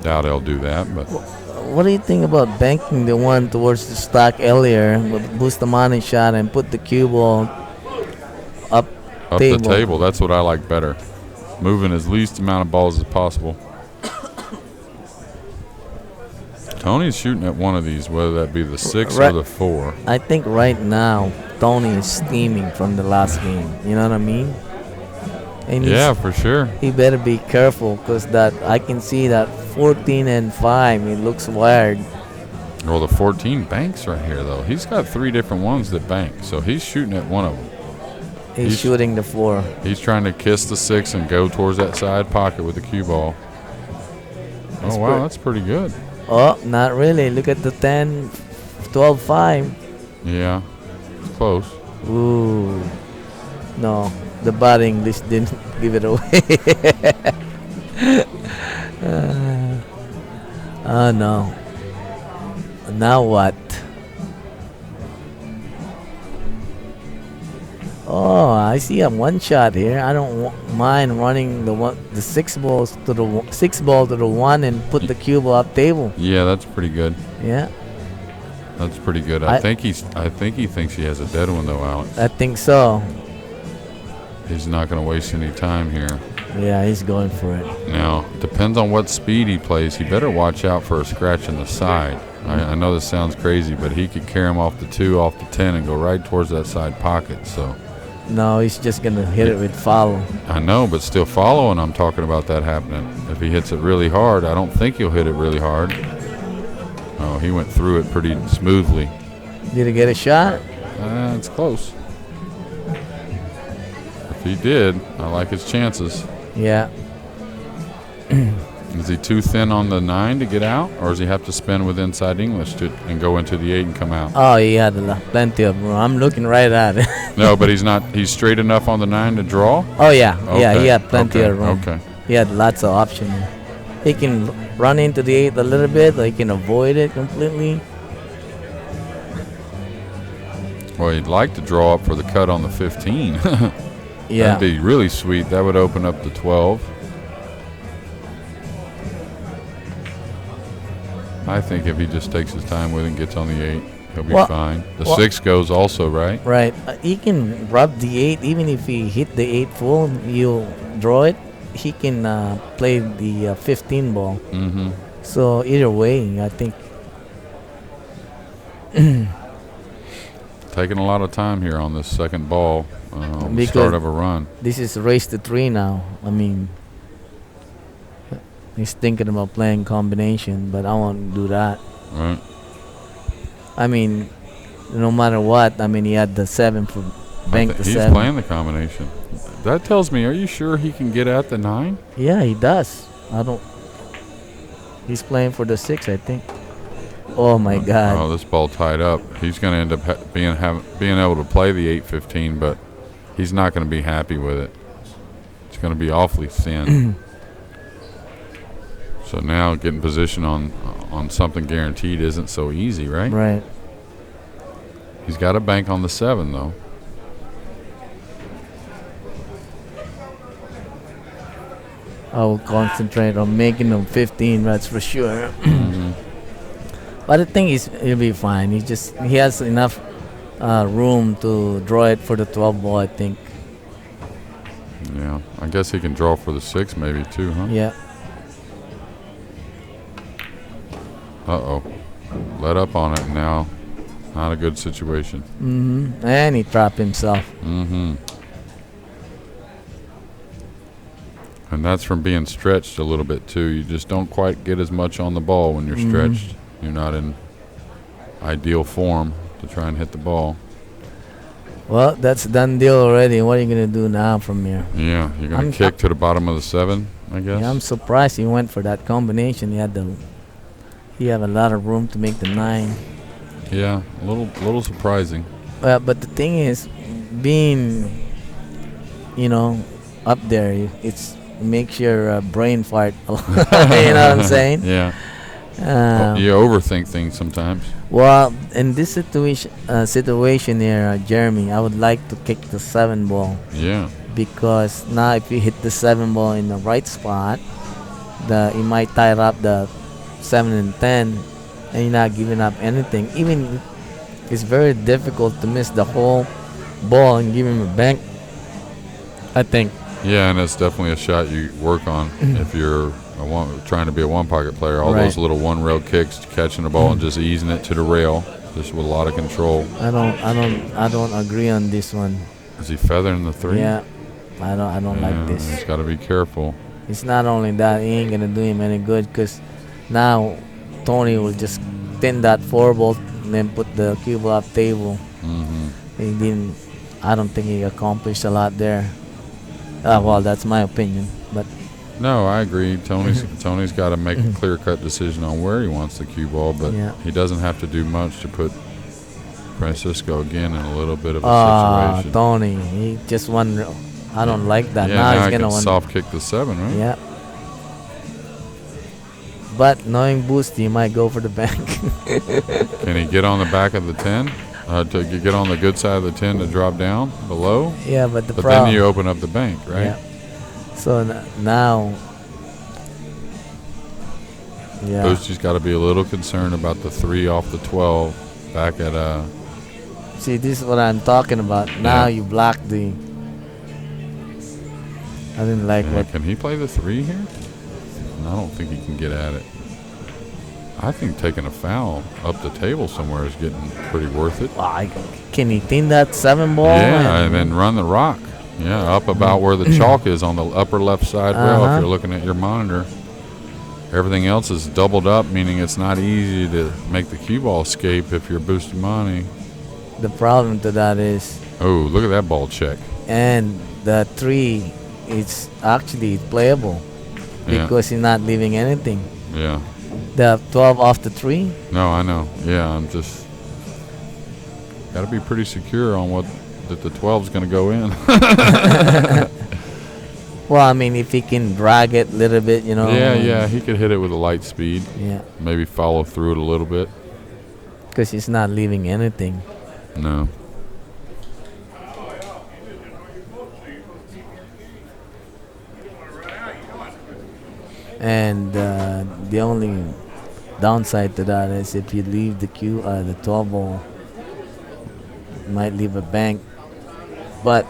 Doubt he'll do that, but What do you think about banking the one towards the stack earlier with Bustamante shot and put the cue ball up up table? the table, that's what I like better. Moving as least amount of balls as possible. Tony's shooting at one of these, whether that be the 6 or the 4. I think right now Tony is steaming from the last game. You know what I mean? And Yeah, for sure. he better be careful because that I can see that 14 and 5. It looks weird. Well, the 14 banks right here, though. He's got 3 different ones that bank, so he's shooting at one of them. He's shooting the 4. He's trying to kiss the 6 and go towards that side pocket with the cue ball. Oh, wow, that's pretty good. Oh, not really. Look at the 10, 12, 5. Yeah, it's close. Ooh. No, the bad English didn't give it away. Oh, no. Now what? Oh, I see a one shot here. I don't mind running the 6 balls to the 6 ball to the 1 and put the cue ball up table. Yeah, that's pretty good. Yeah, That's pretty good. I think he thinks he has a dead one though, Alex. I think so. He's not going to waste any time here. Yeah, he's going for it. Now, depends on what speed he plays. He better watch out for a scratch in the side. I know this sounds crazy, but he could carry him off the 2, off the 10, and go right towards that side pocket. So. No, he's just gonna hit it with follow. I know, but still following, I'm talking about that happening. If he hits it really hard, I don't think he'll hit it really hard. Oh, he went through it pretty smoothly. Did he get a shot? It's close. If he did, I like his chances. Yeah. Is he too thin on the 9 to get out, or does he have to spin with inside English and go into the 8 and come out? Oh, he had plenty of room. I'm looking right at it. No, but he's not. He's straight enough on the 9 to draw. Oh yeah, yeah, Okay, he had plenty of room. Okay. He had lots of options. He can run into the 8 a little bit, or he can avoid it completely. Well, he'd like to draw up for the cut on the 15. Yeah. That'd be really sweet. That would open up the 12. I think if he just takes his time with it and gets on the 8, he'll be fine. The 6 goes also, right? Right. He can rub the 8, even if he hit the 8 full, you draw it. He can play the 15 ball. Mm-hmm. So either way, I think. Taking a lot of time here on this second ball, start of a run. This is race to 3 now. I mean, he's thinking about playing combination, but I won't do that. Right. I mean, no matter what, I mean, he had the 7 for bank the 7. He's playing the combination. That tells me, are you sure he can get at the 9? Yeah, he does. He's playing for the 6, I think. Oh my God! Oh, this ball tied up. He's going to end up being able to play the 8-15, but he's not going to be happy with it. It's going to be awfully thin. So now getting position on something guaranteed isn't so easy, right? Right. He's got a bank on the 7 though. I will concentrate on making them 15. That's for sure. Mm-hmm. But I think he'll be fine. He has enough room to draw it for the 12 ball, I think. Yeah, I guess he can draw for the 6 maybe too, huh? Yeah. Uh-oh. Let up on it now. Not a good situation. Mm-hmm. And he trapped himself. Mm-hmm. And that's from being stretched a little bit too. You just don't quite get as much on the ball when you're stretched. You're not in ideal form to try and hit the ball. Well, that's done deal already. What are you going to do now from here? Yeah, you're going to kick to the bottom of the 7, I guess. Yeah, I'm surprised he went for that combination. He had a lot of room to make the 9. Yeah, a little surprising. But the thing is, being, up there, it makes your brain fart. You know what I'm saying? Yeah. You overthink things sometimes. Well, in this situation here, Jeremy, I would like to kick the 7 ball. Yeah. Because now if you hit the 7 ball in the right spot, you might tie up the 7 and 10, and you're not giving up anything. Even it's very difficult to miss the whole ball and give him a bank, I think. Yeah, and it's definitely a shot you work on if you're trying to be a one-pocket player. All those little one-rail kicks, catching the ball and just easing it to the rail, just with a lot of control. I don't agree on this one. Is he feathering the 3? Yeah, I don't like this. He's got to be careful. It's not only that, he ain't gonna do him any good, because now Tony will just thin that 4 ball and then put the cue ball off table. He didn't. I don't think he accomplished a lot there. Well, that's my opinion, but no, I agree. Tony's got to make a clear-cut decision on where he wants the cue ball, but he doesn't have to do much to put Francisco again in a little bit of a situation. Tony, he just won. I don't like that. Yeah, now he's gonna win. Soft kick the 7, right? Yeah. But knowing Boost, he might go for the bank. Can he get on the back of the 10? To get on the good side of the 10 to drop down below? Yeah, but then you open up the bank, right? Yeah. So now, Boostie's got to be a little concerned about the 3 off the 12 back at See, this is what I'm talking about. Now you block the. I didn't like what. Can he play the 3 here? I don't think he can get at it. I think taking a foul up the table somewhere is getting pretty worth it. Can he thin that 7 ball? Yeah, and then run the rock. Yeah, up about where the chalk is on the upper left side rail if you're looking at your monitor. Everything else is doubled up, meaning it's not easy to make the cue ball escape if you're Bustamante. The problem to that is... Oh, look at that ball check. And the 3, it's actually playable because he's not leaving anything. Yeah. The 12 off the 3? No, I know. Yeah, I'm just got to be pretty secure on that the 12's going to go in. Well, I mean, if he can drag it a little bit, you know. Yeah, he could hit it with a light speed. Yeah. Maybe follow through it a little bit. Because he's not leaving anything. No. And the only downside to that is if you leave the 12 ball, you might leave a bank. But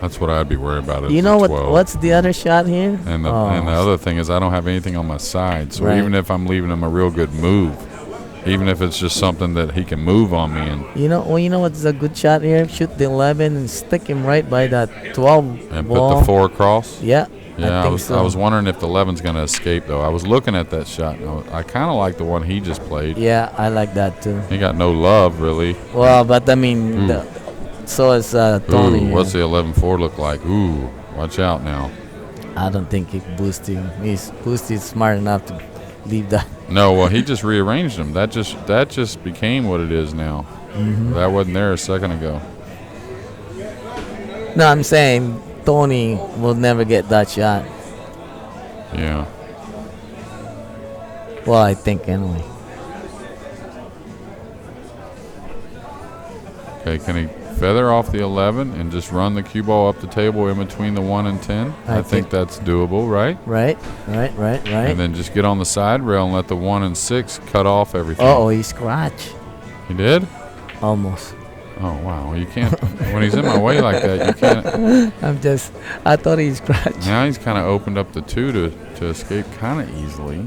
that's what I'd be worried about. You know what's the other shot here? And the other thing is I don't have anything on my side, so even if I'm leaving him a real good move, even if it's just something that he can move on me, and you know what's a good shot here? Shoot the 11 and stick him right by that 12 and ball. Put the 4 across. Yeah. Yeah, I was wondering if the 11's going to escape, though. I was looking at that shot. I kind of like the one he just played. Yeah, I like that, too. He got no love, really. Well, but, I mean, so is Tony. Ooh, what's the 11-4 look like? Ooh, watch out now. I don't think Boostie's smart enough to leave that. No, well, he just rearranged them. That just became what it is now. That wasn't there a second ago. No, I'm saying Tony will never get that shot. Yeah. Well, I think anyway. Okay, can he feather off the 11 and just run the cue ball up the table in between the 1 and 10? I think that's doable, right? Right. And then just get on the side rail and let the 1 and 6 cut off everything. Oh, he scratched. He did? Almost. Oh, wow. You can't. When he's in my way like that, you can't. I thought he scratched. Now he's kind of opened up the 2 to escape kind of easily.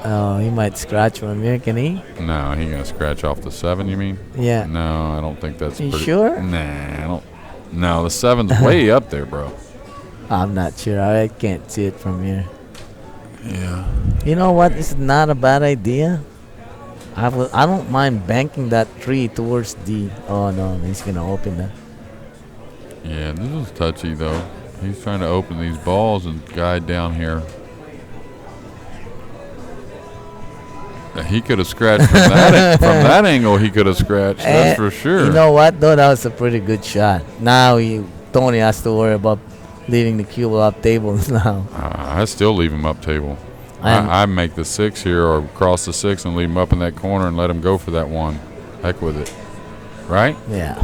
Oh, he might scratch from here, can he? No, he gonna scratch off the 7, you mean? Yeah. No, I don't think that's You pretty. sure? Nah, I don't. No, the 7's way up there, bro. I'm not sure. I can't see it from here. Yeah. You know what? It's not a bad idea. I don't mind banking that 3 towards the. Oh no, he's gonna open that. Yeah, this is touchy though. He's trying to open these balls and guide down here. He could have scratched from that from that angle. He could have scratched. That's for sure. You know what though? That was a pretty good shot. Now Tony has to worry about leaving the cue up table now. I still leave him up table. I make the 6 here or cross the 6 and leave him up in that corner and let him go for that 1. Heck with it. Right? Yeah,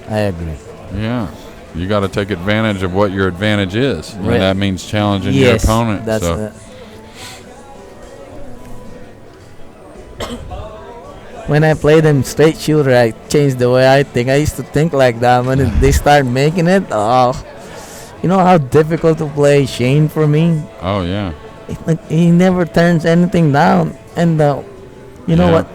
I agree. Yeah. you got to take advantage of what your advantage is. Right. And that means challenging your opponent. That's so. When I play them straight shooter, I changed the way I think. I used to think like that. When they start making it, you know how difficult to play Shane for me? Oh, yeah. He never turns anything down. And you know what?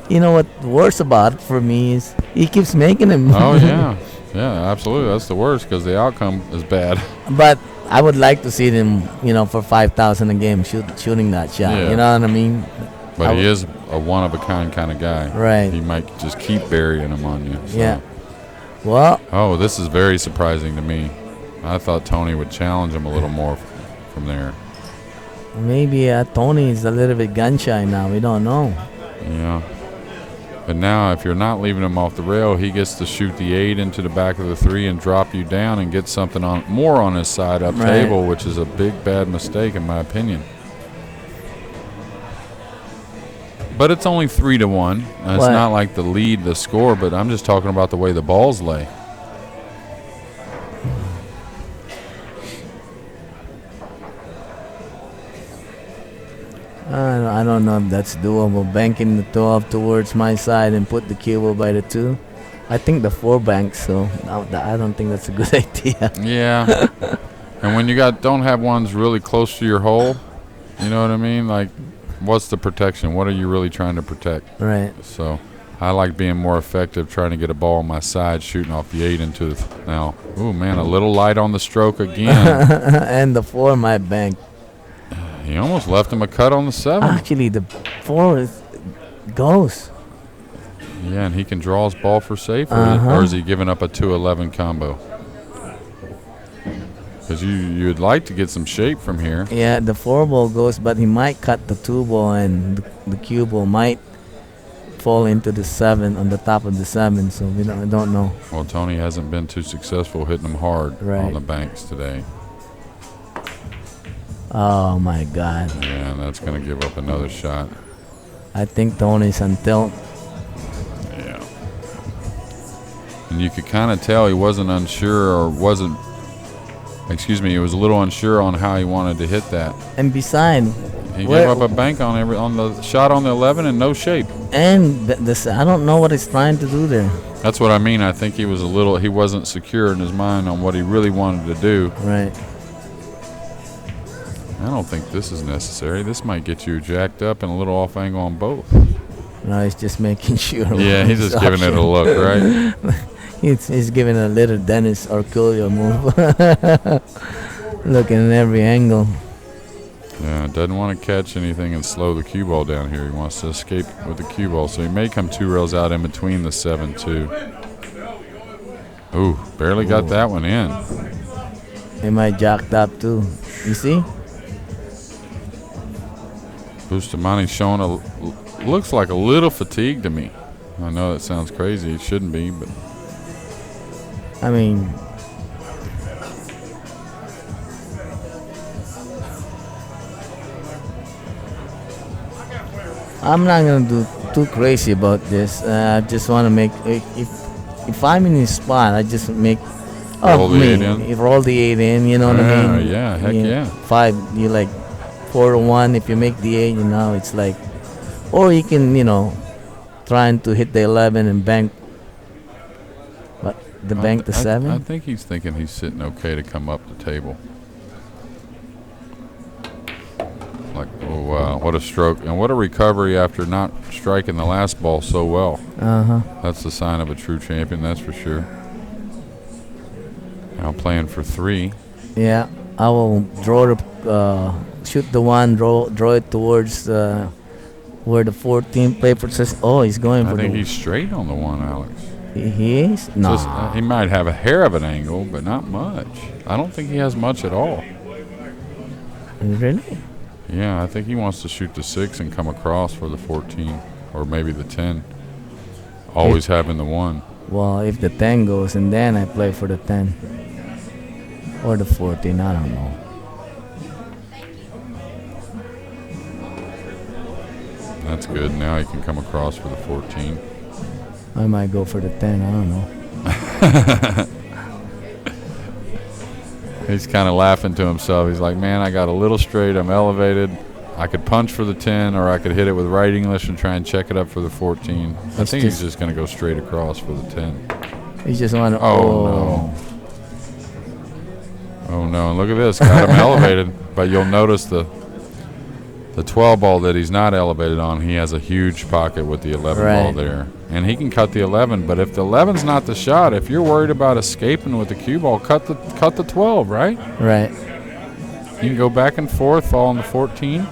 You know what worse about it for me is he keeps making them. Oh, yeah. Yeah, absolutely. That's the worst because the outcome is bad. But I would like to see them, for 5,000 a game shooting that shot. Yeah. You know what I mean? But he is a one-of-a-kind kind of guy. Right. He might just keep burying them on you. So. Yeah. Well. Oh, this is very surprising to me. I thought Tony would challenge him a little more from there. Maybe Tony is a little bit gun-shy now. We don't know. Yeah. But now, if you're not leaving him off the rail, he gets to shoot the 8 into the back of the 3 and drop you down and get something more on his side up table, which is a big, bad mistake in my opinion. But it's only 3-1. It's not like the score, but I'm just talking about the way the balls lay. I don't know if that's doable. Banking the 12 towards my side and put the cue ball by the 2. I think the 4 banks, so I don't think that's a good idea. Yeah. And when you don't have ones really close to your hole, you know what I mean? Like, what's the protection? What are you really trying to protect? Right. So I like being more effective trying to get a ball on my side, shooting off the 8 into the now. Ooh, man, a little light on the stroke again. And the 4 might bank. He almost left him a cut on the 7. Actually, the 4 goes. Yeah, and he can draw his ball for safe, or is he giving up a 2-11 combo? Because you'd like to get some shape from here. Yeah, the 4 ball goes, but he might cut the 2 ball, and the cue ball might fall into the 7 on the top of the 7. So I don't know. Well, Tony hasn't been too successful hitting them hard on the banks today. Oh my God. Yeah, and that's going to give up another shot. I think Tony's on tilt. Yeah. And you could kind of tell he wasn't unsure or wasn't. Excuse me, he was a little unsure on how he wanted to hit that. And besides, he gave up a bank on the shot on the 11 and no shape. And I don't know what he's trying to do there. That's what I mean. I think he wasn't secure in his mind on what he really wanted to do. Right. I don't think this is necessary. This might get you jacked up and a little off angle on both. No, he's just making sure. Yeah, he's just giving it a look, right? He's giving a little Dennis Orculio move. Looking at every angle. Yeah, doesn't want to catch anything and slow the cue ball down here. He wants to escape with the cue ball, so he may come 2 rails out in between the 7-2. Ooh, barely got that one in. He might jacked up too. You see? Bustamante showing looks like a little fatigue to me. I know that sounds crazy. It shouldn't be, but I mean, I'm not gonna do too crazy about this. I just want to make if I'm in his spot, I just make roll the 8 in. Roll the 8 in. You know what I mean? Yeah, heck yeah. 5. You like 4-1. If you make the 8, it's like, or you can trying to hit the 11 and bank. What the bank the 7? I think he's thinking he's sitting okay to come up the table. Like, oh wow, what a stroke and what a recovery after not striking the last ball so well. That's the sign of a true champion, that's for sure. Now playing for 3. Yeah, I will draw shoot the 1, draw it towards where the 14 paper says. Oh, he's going for. I think he's straight on the 1, Alex. He is? No. He might have a hair of an angle, but not much. I don't think he has much at all. Really? Yeah, I think he wants to shoot the 6 and come across for the 14 or maybe the 10. Always having the 1. Well, if the 10 goes and then I play for the 10 or the 14, I don't know. That's good. Now he can come across for the 14. I might go for the 10. I don't know. He's kind of laughing to himself. He's like, man, I got a little straight. I'm elevated. I could punch for the 10, or I could hit it with right English and try and check it up for the 14. I think he's just going to go straight across for the 10. He just want to. No. Oh, no. And look at this. Got him elevated. But you'll notice the 12 ball that he's not elevated on, he has a huge pocket with the 11 ball there. And he can cut the 11. But if the 11's not the shot, if you're worried about escaping with the cue ball, cut the 12, right? Right. You can go back and forth, fall on the 14.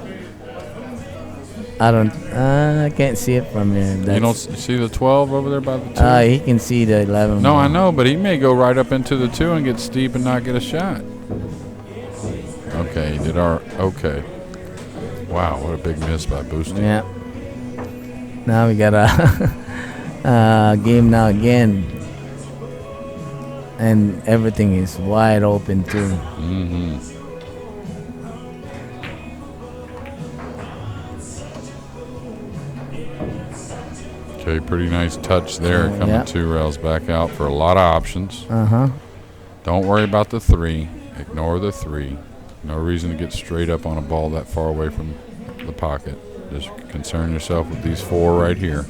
I can't see it from here. You don't see the 12 over there by the 2? He can see the 11. No, I know, but he may go right up into the 2 and get steep and not get a shot. Okay, he did okay. Wow, what a big miss by Bustamante. Yeah. Now we got a game now again. And everything is wide open too. Mm-hmm. Okay, pretty nice touch there. Coming 2 rails back out for a lot of options. Don't worry about the 3. Ignore the 3. No reason to get straight up on a ball that far away from the pocket. Just concern yourself with these 4 right here.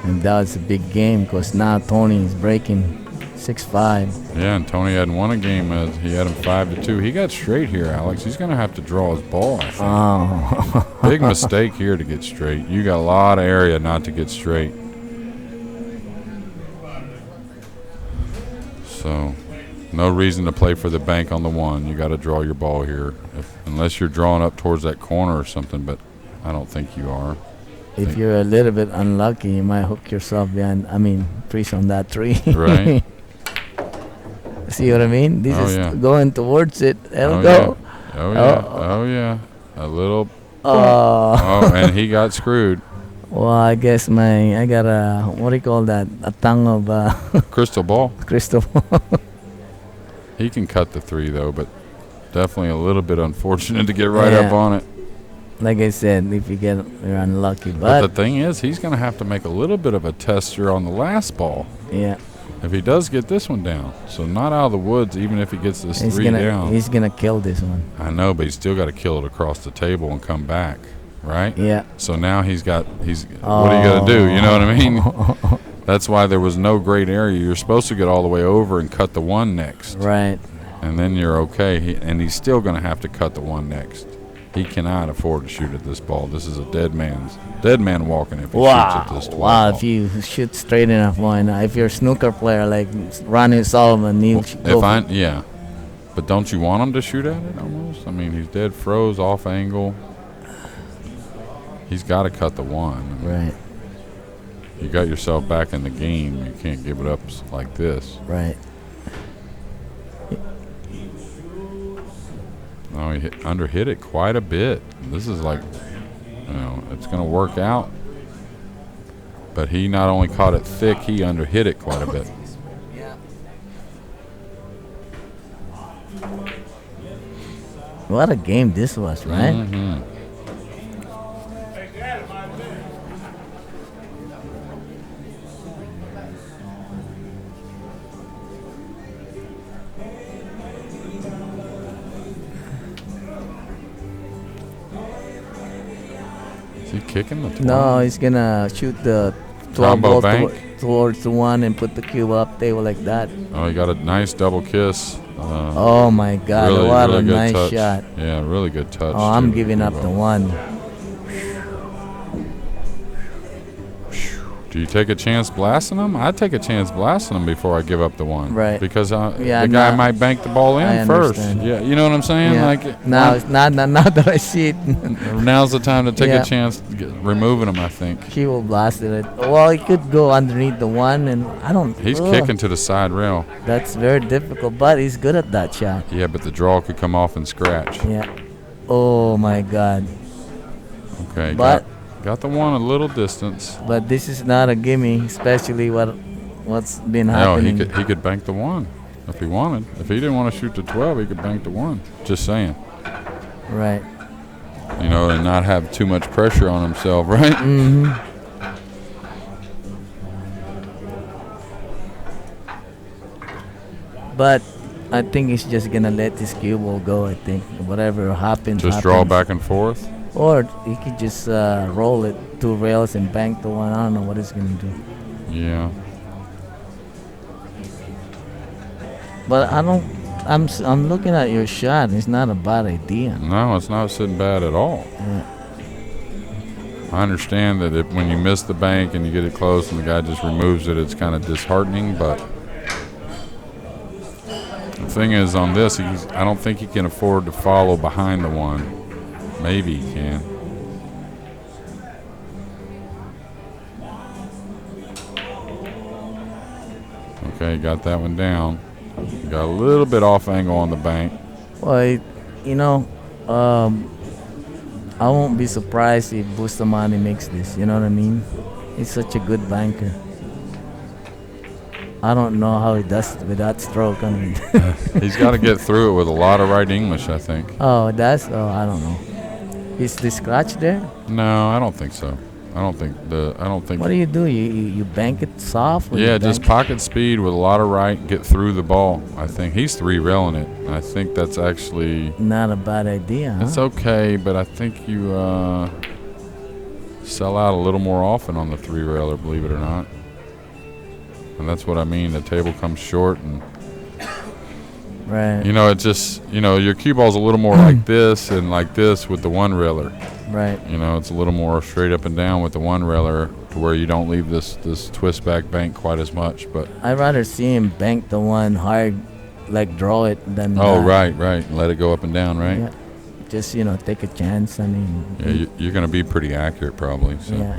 And that's a big game because now Tony is breaking 6-5. Yeah, and Tony hadn't won a game. He had him 5-2. He got straight here, Alex. He's going to have to draw his ball, I think. Oh. Big mistake here to get straight. You got a lot of area not to get straight. So, no reason to play for the bank on the 1. You got to draw your ball here, unless you're drawing up towards that corner or something. But I don't think you are. If you're a little bit unlucky, you might hook yourself behind. Freeze on that 3. Right. See what I mean? This is going towards it. It'll go. Oh yeah. A little. And he got screwed. Well, I guess I got a, what do you call that? A tongue of crystal ball. Crystal ball. He can cut the 3 though, but definitely a little bit unfortunate to get right up on it. Like I said, if you're unlucky. But the thing is, he's going to have to make a little bit of a tester on the last ball. Yeah. If he does get this one down. So not out of the woods, even if he gets this 3 down. He's going to kill this one. I know, but he's still got to kill it across the table and come back, right? Yeah. So now what are you going to do? You know what I mean? That's why there was no great area. You're supposed to get all the way over and cut the 1 next. Right. And then you're okay. And he's still going to have to cut the 1 next. He cannot afford to shoot at this ball. This is a dead man walking if he shoots at this 12 ball. If you shoot straight enough, why not? If you're a snooker player like Ronnie Solomon, but don't you want him to shoot at it almost? He's dead froze, off angle. He's got to cut the 1. Right. You got yourself back in the game. You can't give it up like this. Right. No, he underhit it quite a bit. This is like, it's going to work out. But he not only caught it thick, he underhit it quite a bit. What a game this was, right? Mm-hmm. Is he kicking the 12? No, he's going to shoot the 12 ball towards the 1 and put the cube up table like that. Oh, he got a nice double kiss. Oh, my God. Really, what really a nice touch. shot. Yeah, really good touch. Oh, I'm giving up the 1. Do you take a chance blasting him? I'd take a chance blasting him before I give up the 1. Right. Because the guy might bank the ball in first. Yeah, you know what I'm saying? Yeah. Like now that I see it. Now's the time to take a chance removing him, I think. He will blast it. Well, he could go underneath the 1, and I don't. He's kicking to the side rail. That's very difficult, but he's good at that shot. Yeah, but the draw could come off and scratch. Yeah. Oh, my God. Okay, but got the 1 a little distance. But this is not a gimme, especially what's been happening. No, he could bank the 1 if he wanted. If he didn't want to shoot the 12, he could bank the 1. Just saying. Right. And not have too much pressure on himself, right? Mm-hmm. But I think he's just gonna let this cue ball go. I think whatever happens, Just draw back and forth. or he could just roll it 2 rails and bank the one. I don't know what he's gonna do. Yeah. But I don't. I'm looking at your shot. It's not a bad idea. No, it's not sitting bad at all. Yeah. I understand that when you miss the bank and you get it close and the guy just removes it, it's kind of disheartening. But the thing is, on this, I don't think he can afford to follow behind the one. Maybe he can. Okay, got that one down. Got a little bit off angle on the bank. Well, I won't be surprised if Bustamante makes this. You know what I mean? He's such a good banker. I don't know how he does it with that stroke. I mean, He's got to get through it with a lot of right English, I think. oh, I don't know. Is the scratch there? No, I don't think so. I don't think. What do? You bank it soft? Or Yeah, you just bank pocket speed with a lot of right, get through the ball. I think he's 3-railing it. I think that's actually. Not a bad idea, huh? It's okay, but I think you sell out a little more often on the 3-railer, believe it or not. And that's what I mean. The table comes short, and Right. it just your cue ball's a little more like this and like this with the 1-railer. Right. It's a little more straight up and down with the 1-railer, to where you don't leave this twist back bank quite as much. But I'd rather see him bank the one hard, like draw it, than. right, let it go up and down, right? Yeah. Just take a chance. I mean. Yeah, you're going to be pretty accurate probably. So. Yeah,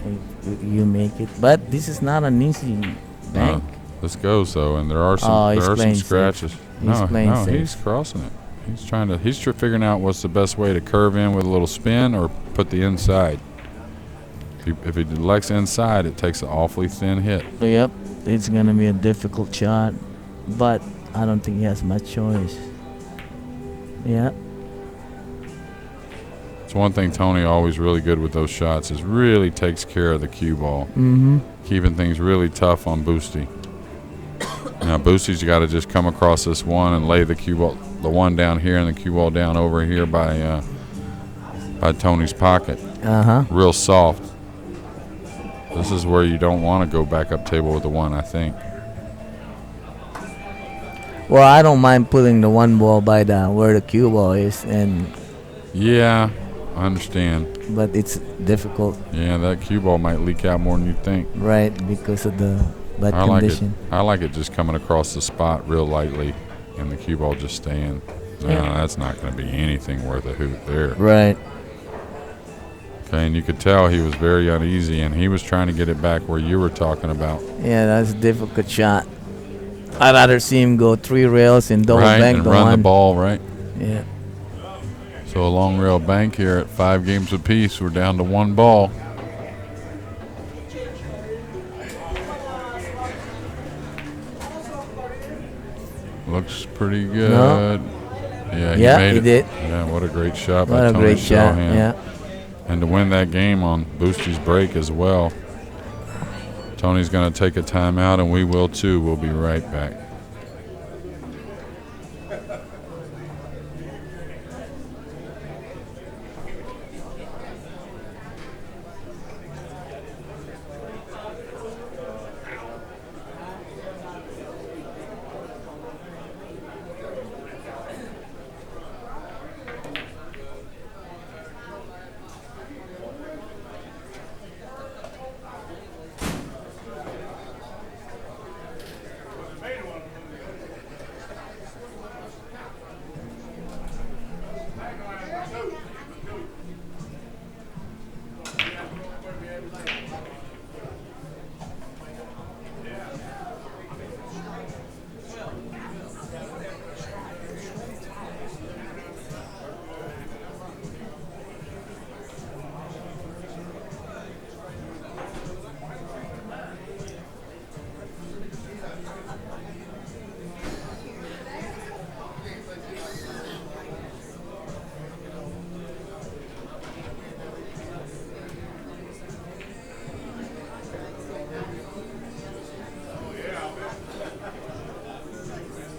you make it, but this is not an easy bank. This goes though, and there are some scratches. He's crossing it. He's figuring out what's the best way to curve in with a little spin or put the inside. If he elects inside, it takes an awfully thin hit. Yep, it's gonna be a difficult shot, but I don't think he has much choice. Yeah. It's one thing Tony always really good with those shots is really takes care of the cue ball, keeping things really tough on Boosty. Now Boosty's got to just come across this one and lay the cue ball, the one down here and the cue ball down over here by Tony's pocket. Real soft. This is where you don't want to go back up table with the one, I think. Well, I don't mind putting the one ball by where the cue ball is, and yeah, I understand. But it's difficult. Yeah, that cue ball might leak out more than you think. Right, because of the bad condition. I like it just coming across the spot real lightly, and the cue ball just staying. No, that's not going to be anything worth a hoot there. Right. Okay, and you could tell he was very uneasy, and he was trying to get it back where you were talking about. Yeah, that's a difficult shot. I'd rather see him go 3 rails and double bank and the run one. the ball, right? Yeah. So a long rail bank here at 5 games apiece. We're down to 1 ball. Looks pretty good. No. Yeah, he made it. Did. Yeah, what a great shot by What a Tony great shot, Chohan. yeah. And to win that game on Boosty's break as well. Tony's going to take a timeout, and we will too. We'll be right back.